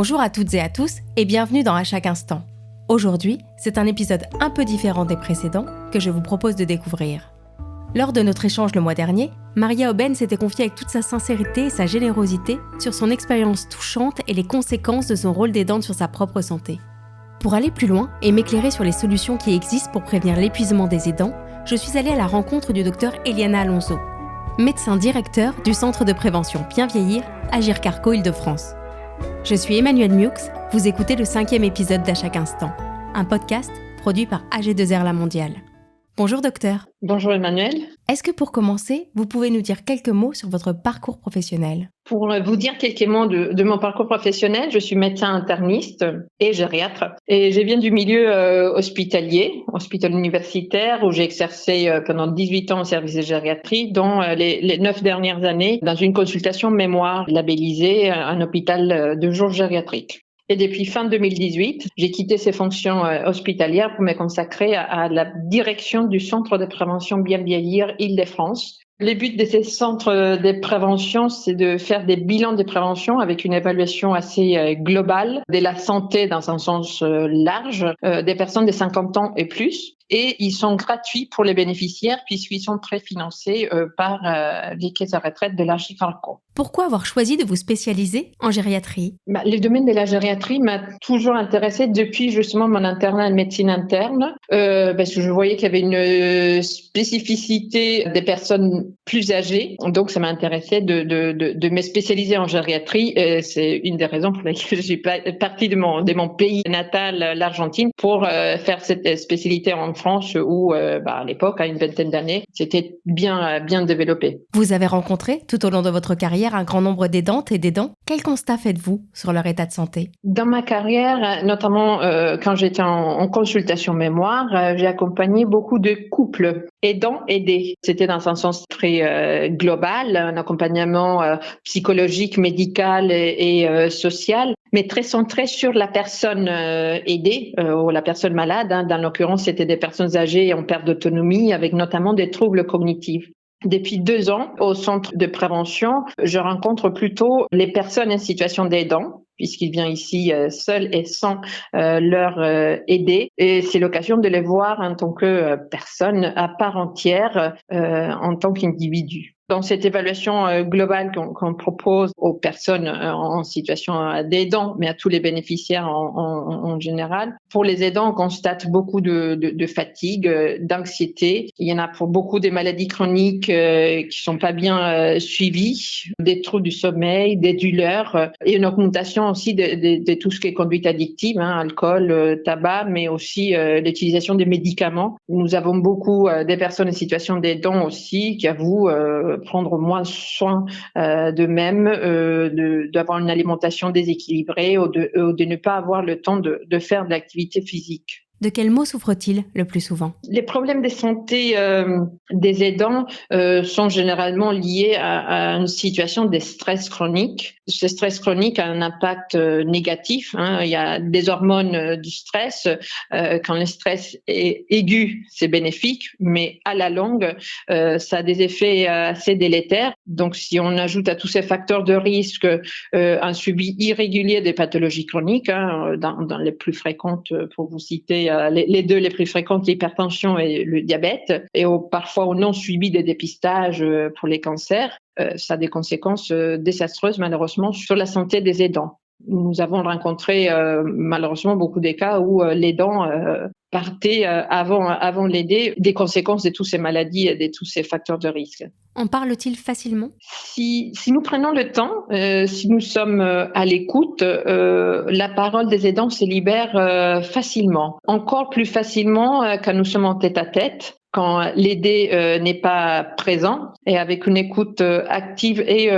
Bonjour à toutes et à tous et bienvenue dans À chaque instant. Aujourd'hui, c'est un épisode un peu différent des précédents que je vous propose de découvrir. Lors de notre échange le mois dernier, Maria Aubaine s'était confiée avec toute sa sincérité et sa générosité sur son expérience touchante et les conséquences de son rôle d'aidante sur sa propre santé. Pour aller plus loin et m'éclairer sur les solutions qui existent pour prévenir l'épuisement des aidants, je suis allée à la rencontre du docteur Eliana Alonso, médecin directeur du Centre de prévention Bien Vieillir, Agir Carco Île-de-France. Je suis Emmanuelle Mieux, vous écoutez le 5e épisode d'À chaque instant, un podcast produit par AG2R La Mondiale. Bonjour docteur. Bonjour Emmanuelle. Est-ce que pour commencer, vous pouvez nous dire quelques mots sur votre parcours professionnel ? Pour vous dire quelques mots de mon parcours professionnel, je suis médecin interniste et gériatre. Et je viens du milieu hospitalier, hôpital universitaire, où j'ai exercé pendant 18 ans au service de gériatrie, dont les 9 dernières années dans une consultation mémoire labellisée, un hôpital de jour gériatrique. Et depuis fin 2018, j'ai quitté ces fonctions hospitalières pour me consacrer à la direction du Centre de prévention Bien Vieillir Île-de-France. Le but de ces centres de prévention, c'est de faire des bilans de prévention avec une évaluation assez globale de la santé dans un sens large des personnes de 50 ans et plus. Et ils sont gratuits pour les bénéficiaires puisqu'ils sont préfinancés par les caisses de retraite de l'Agir Carco. Pourquoi avoir choisi de vous spécialiser en gériatrie ? Le domaine de la gériatrie m'a toujours intéressée depuis justement mon internat en médecine interne parce que je voyais qu'il y avait une spécificité des personnes plus âgées. Donc, ça m'a intéressé de me spécialiser en gériatrie. Et c'est une des raisons pour lesquelles j'ai parti de mon pays natal, l'Argentine, pour faire cette spécialité en France où, à l'époque, à une vingtaine d'années, c'était bien développé. Vous avez rencontré, tout au long de votre carrière, un grand nombre d'aidantes et d'aidants. Quel constat faites-vous sur leur état de santé ? Dans ma carrière, notamment quand j'étais en consultation mémoire, j'ai accompagné beaucoup de couples aidants aidés. C'était dans un sens très global, un accompagnement psychologique, médical et social, mais très centré sur la personne aidée ou la personne malade. Dans l'occurrence, c'était des personnes âgées en perte d'autonomie avec notamment des troubles cognitifs. Depuis 2 ans, au centre de prévention, je rencontre plutôt les personnes en situation d'aidant, puisqu'ils viennent ici seuls et sans leur aider. Et c'est l'occasion de les voir en tant que personne à part entière, en tant qu'individu. Dans cette évaluation globale qu'on propose aux personnes en situation d'aidant, mais à tous les bénéficiaires en général, pour les aidants, on constate beaucoup de fatigue, d'anxiété. Il y en a pour beaucoup des maladies chroniques qui sont pas bien suivies, des troubles du sommeil, des douleurs et une augmentation aussi de tout ce qui est conduite addictive, alcool, tabac, mais aussi l'utilisation des médicaments. Nous avons beaucoup des personnes en situation d'aidant aussi qui avouent prendre moins soin d'eux-mêmes, d'avoir une alimentation déséquilibrée ou de ne pas avoir le temps de faire de l'activité physique. De quels maux souffrent-ils le plus souvent ? Les problèmes de santé des aidants sont généralement liés à une situation de stress chronique. Ce stress chronique a un impact négatif. Il y a des hormones du stress. Quand le stress est aigu, c'est bénéfique, mais à la longue, ça a des effets assez délétères. Donc, si on ajoute à tous ces facteurs de risque un suivi irrégulier des pathologies chroniques, dans les plus fréquentes, pour vous citer, les deux les plus fréquentes, l'hypertension et le diabète, et parfois au non-suivi des dépistages pour les cancers, ça a des conséquences désastreuses malheureusement sur la santé des aidants. Nous avons rencontré malheureusement beaucoup de cas où l'aidant partait avant l'aider, des conséquences de toutes ces maladies et de tous ces facteurs de risque. En parle-t-il facilement ? Si nous prenons le temps, si nous sommes à l'écoute, la parole des aidants se libère facilement. Encore plus facilement quand nous sommes en tête-à-tête, quand l'aidé n'est pas présent, et avec une écoute active et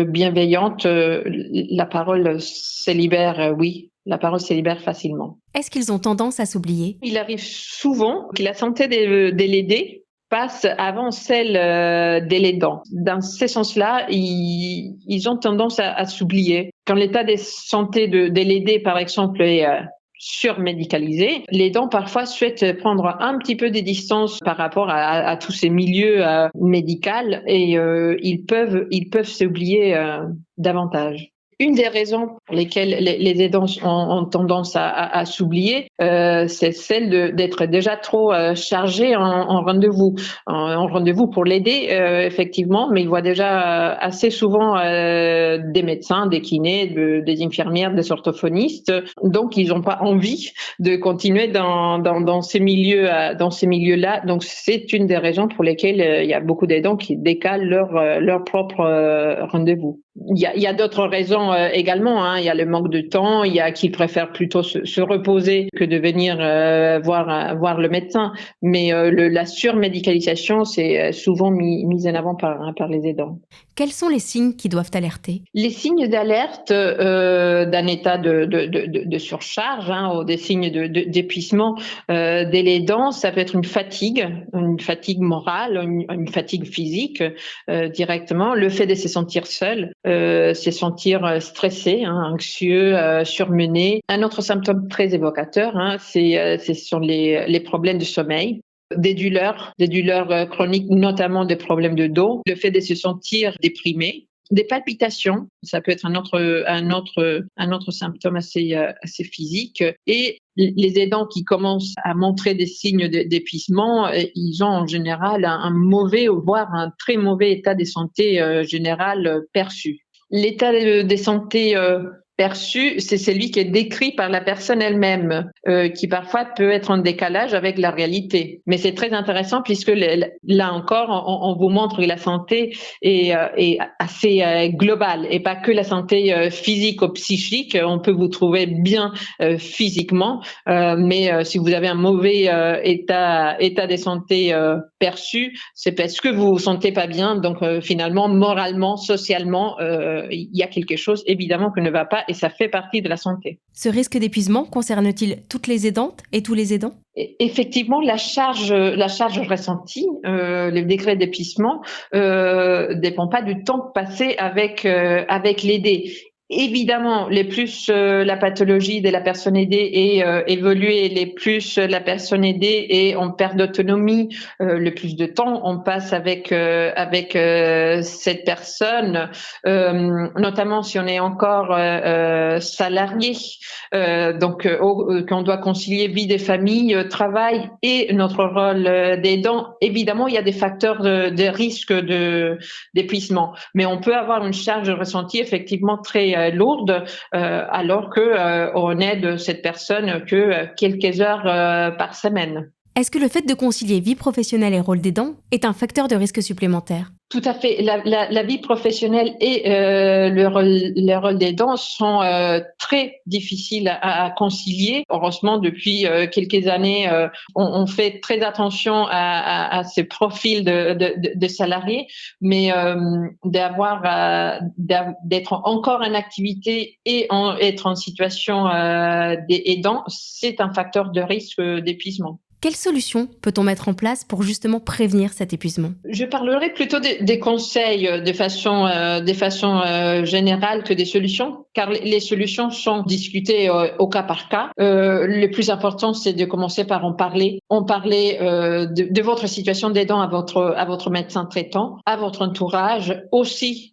bienveillante, la parole se libère, oui. La parole se libère facilement. Est-ce qu'ils ont tendance à s'oublier ? Il arrive souvent que la santé de l'aidé passe avant celle de l'aidant. Dans ce sens-là, ils ont tendance à s'oublier. Quand l'état de santé de l'aidé, par exemple, est surmédicalisé, l'aidant parfois souhaite prendre un petit peu de distance par rapport à tous ces milieux médicaux et ils peuvent s'oublier davantage. Une des raisons pour lesquelles les aidants ont tendance à s'oublier, c'est celle d'être déjà trop chargés en rendez-vous. En rendez-vous pour l'aider, effectivement, mais ils voient déjà assez souvent des médecins, des kinés, des infirmières, des orthophonistes. Donc, ils n'ont pas envie de continuer dans ces milieux-là. Donc, c'est une des raisons pour lesquelles il y a beaucoup d'aidants qui décalent leur propre rendez-vous. Il y a d'autres raisons également. Hein. Il y a le manque de temps. Il y a qui préfèrent plutôt se reposer que de venir voir le médecin. Mais la surmédicalisation, c'est souvent mis en avant par les aidants. Quels sont les signes qui doivent alerter? Les signes d'alerte d'un état de surcharge, hein, ou des signes d'épuisement dès l'aidant, ça peut être une fatigue morale, une fatigue physique directement, le fait de se sentir seul, se sentir stressé, hein, anxieux, surmené. Un autre symptôme très évocateur, hein, ce sont les problèmes de sommeil. Des douleurs chroniques, notamment des problèmes de dos, le fait de se sentir déprimé, des palpitations, ça peut être un autre symptôme assez physique, et les aidants qui commencent à montrer des signes d'épuisement, ils ont en général un mauvais, voire un très mauvais état de santé général perçu. L'état de santé perçu, c'est celui qui est décrit par la personne elle-même, qui parfois peut être en décalage avec la réalité. Mais c'est très intéressant puisque là encore, on vous montre que la santé est assez globale et pas que la santé physique ou psychique. On peut vous trouver bien physiquement, mais si vous avez un mauvais état de santé perçu, c'est parce que vous vous sentez pas bien. Donc finalement, moralement, socialement, il y a quelque chose évidemment qui ne va pas. Et ça fait partie de la santé. Ce risque d'épuisement concerne-t-il toutes les aidantes et tous les aidants? Effectivement, la charge ressentie, le degré d'épuisement, dépend pas du temps passé avec l'aidé. Évidemment, les plus la pathologie de la personne aidée est évoluée, les plus la personne aidée est en perte d'autonomie, le plus de temps on passe avec cette personne, notamment si on est encore salarié, donc qu'on doit concilier vie des familles, travail et notre rôle d'aidant. Évidemment, il y a des facteurs de risque d'épuisement, mais on peut avoir une charge ressentie effectivement très lourde, alors que on aide cette personne que quelques heures par semaine. Est-ce que le fait de concilier vie professionnelle et rôle d'aidant est un facteur de risque supplémentaire? Tout à fait. La vie professionnelle et le rôle d'aidant sont très difficiles à concilier. Heureusement, depuis quelques années, on fait très attention à ces profils de salariés, mais d'être encore en activité et être en situation d'aidant, c'est un facteur de risque d'épuisement. Quelles solutions peut-on mettre en place pour justement prévenir cet épuisement? Je parlerai plutôt des conseils de façon générale que des solutions, car les solutions sont discutées au cas par cas. Le plus important, c'est de commencer par en parler. En parler de votre situation d'aidant à votre médecin traitant, à votre entourage, aussi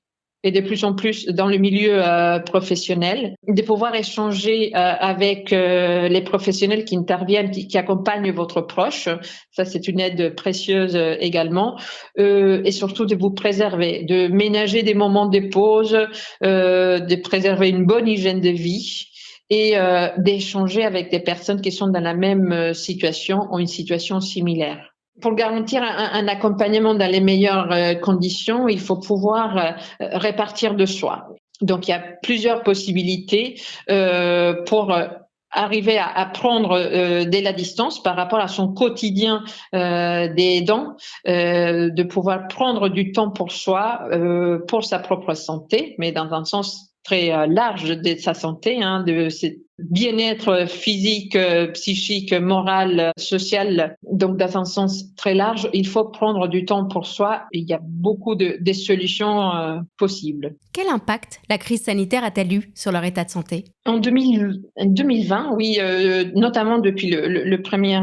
et de plus en plus dans le milieu professionnel, de pouvoir échanger avec les professionnels qui interviennent, qui accompagnent votre proche. Ça, c'est une aide précieuse également. Et surtout de vous préserver, de ménager des moments de pause, de préserver une bonne hygiène de vie et d'échanger avec des personnes qui sont dans la même situation ou une situation similaire. Pour garantir un accompagnement dans les meilleures conditions, il faut pouvoir répartir de soi. Donc, il y a plusieurs possibilités pour arriver à prendre dès la distance par rapport à son quotidien d'aidant, de pouvoir prendre du temps pour soi, pour sa propre santé, mais dans un sens très large de sa santé, hein, bien-être physique, psychique, moral, social, donc dans un sens très large, il faut prendre du temps pour soi. Et il y a beaucoup des solutions possibles. Quel impact la crise sanitaire a-t-elle eu sur leur état de santé ? En 2020, oui, notamment depuis le premier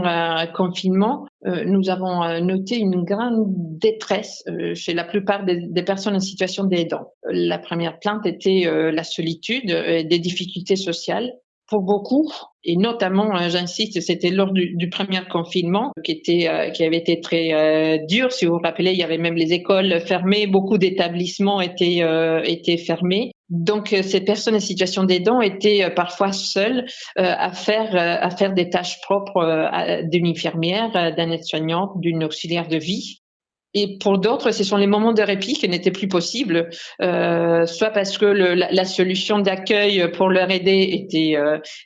confinement, nous avons noté une grande détresse chez la plupart des personnes en situation d'aidant. La première plainte était la solitude et des difficultés sociales. Pour beaucoup, et notamment, j'insiste, c'était lors du premier confinement qui avait été très dur. Si vous vous rappelez, il y avait même les écoles fermées, beaucoup d'établissements étaient fermés. Donc, ces personnes en situation d'aidant étaient parfois seules à faire des tâches propres d'une infirmière, d'un aide-soignante, d'une auxiliaire de vie. Et pour d'autres, ce sont les moments de répit qui n'étaient plus possibles, soit parce que la solution d'accueil pour leur aider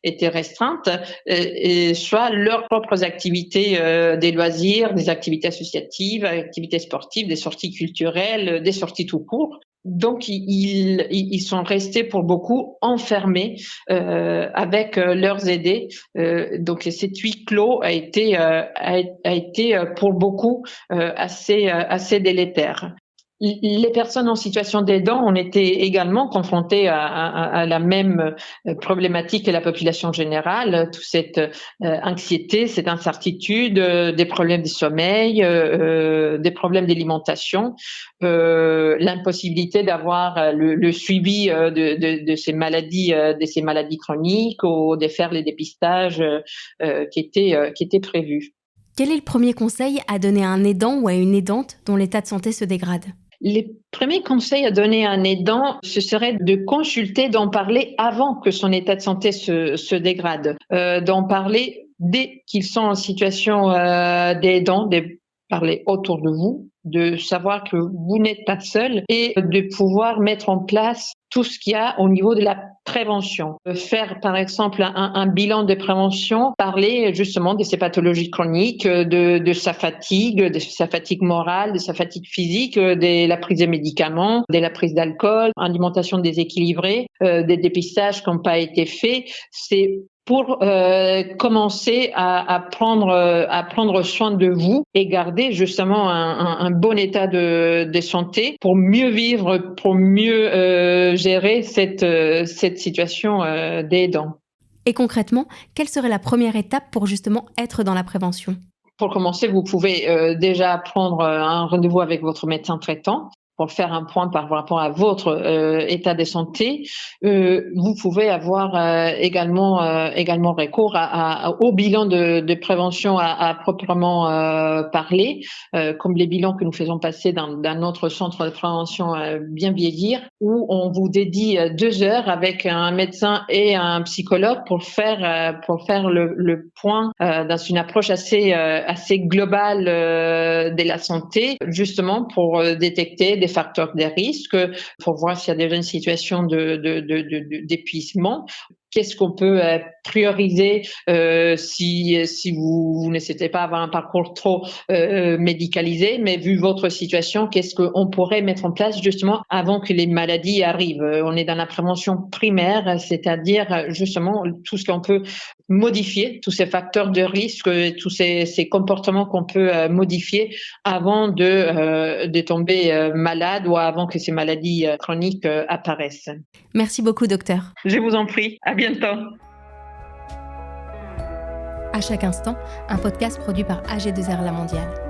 était restreinte, et soit leurs propres activités, des loisirs, des activités associatives, activités sportives, des sorties culturelles, des sorties tout court. Donc, ils sont restés pour beaucoup enfermés avec leurs aidés. Donc, cet huis clos a été pour beaucoup assez délétère. Les personnes en situation d'aidant ont été également confrontées à la même problématique que la population générale, toute cette anxiété, cette incertitude, des problèmes de sommeil, des problèmes d'alimentation, l'impossibilité d'avoir le suivi de ces maladies chroniques ou de faire les dépistages qui étaient prévus. Quel est le premier conseil à donner à un aidant ou à une aidante dont l'état de santé se dégrade ? Les premiers conseils à donner à un aidant, ce serait de consulter, d'en parler avant que son état de santé se dégrade, d'en parler dès qu'ils sont en situation d'aidant, de parler autour de vous, de savoir que vous n'êtes pas seul et de pouvoir mettre en place tout ce qu'il y a au niveau de la prévention. Faire par exemple un bilan de prévention, parler justement de ces pathologies chroniques, de sa fatigue morale, de sa fatigue physique, de la prise de médicaments, de la prise d'alcool, alimentation déséquilibrée, des dépistages qui n'ont pas été faits. C'est pour commencer à prendre soin de vous et garder justement un bon état de santé pour mieux vivre, pour mieux gérer cette situation d'aidant. Et concrètement, quelle serait la première étape pour justement être dans la prévention ? Pour commencer, vous pouvez déjà prendre un rendez-vous avec votre médecin traitant pour faire un point par rapport à votre état de santé. Vous pouvez avoir également recours au bilan de prévention à proprement parler, comme les bilans que nous faisons passer dans notre centre de prévention Bien Vieillir, où on vous dédie 2 heures avec un médecin et un psychologue pour faire le point dans une approche assez globale de la santé, justement pour détecter des facteurs de risque, pour voir s'il y a déjà une situation d'épuisement. Qu'est-ce qu'on peut prioriser si vous ne souhaitez pas avoir un parcours trop médicalisé, mais vu votre situation, qu'est-ce qu'on pourrait mettre en place justement avant que les maladies arrivent. On est dans la prévention primaire, c'est-à-dire justement tout ce qu'on peut modifier, tous ces facteurs de risque, tous ces comportements qu'on peut modifier avant de tomber malade ou avant que ces maladies chroniques apparaissent. Merci beaucoup, docteur. Je vous en prie. À bientôt. À chaque instant, un podcast produit par AG2R La Mondiale.